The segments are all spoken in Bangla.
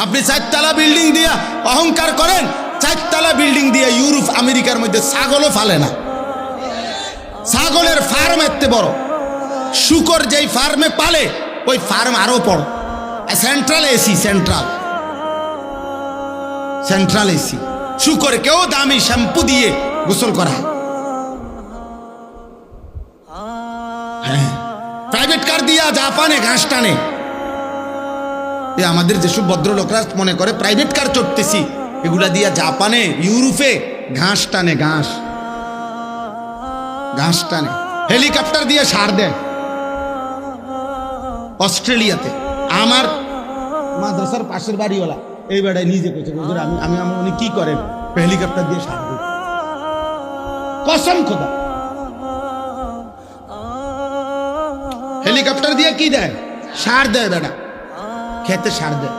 আপনি 4 তলা বিল্ডিং দিয়া অহংকার করেন, 4 তলা বিল্ডিং দিয়ে ইউরোপ আমেরিকার মধ্যে ছাগলও ফালে না। ছাগলের ফার্ম এত বড়, শুকর যেই ফার্মে পালে ওই ফার্ম আরো বড়। Central AC, central AC. শুকরকেও দামি শ্যাম্পু দিয়ে গোসল করা। হ্যাঁ, প্রাইভেট কার দিয়া জাপানে ঘাস টানে। আমাদের যেসব ভদ্রলোকরা মনে করে প্রাইভেট কার চড়তেছি, এগুলা দিয়া জাপানে ইউরোপে ঘাস টানে, ঘাস টানে। হেলিকপ্টার দিয়ে সার দেয় অস্ট্রেলিয়াতে। আমার মাদ্রাসার পাশের বাড়িওয়ালা এই বেড়ায় নিজে কইছে, আমি উনি কি করেন? হেলিকপ্টার দিয়ে সার দেয়। কসম খোদা, হেলিকপ্টার দিয়ে কি দেয়? সার দেয় বেড়া, খেতে সার দেয়।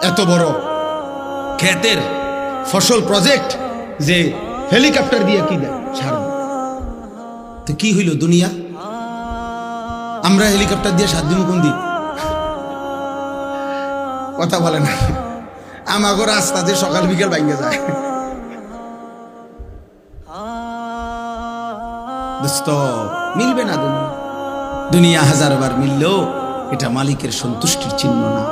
এত বড় ক্ষেতের ফসল প্রজেক্ট যে হেলিকপ্টার দিয়ে কি দেয়? সার দেয়। তো কি হইল দুনিয়া? আমরা হেলিকপ্টার দিয়ে সার দিব কোন দিন? কথা বলে না। আমাগো রাস্তা যে সকাল বিকেল ভাঙ্গে যায়। দোস্ত, মিলবে না দুনিয়া। দুনিয়া 1000 বার মিললেও এটা মালিকের সন্তুষ্টির চিহ্ন না।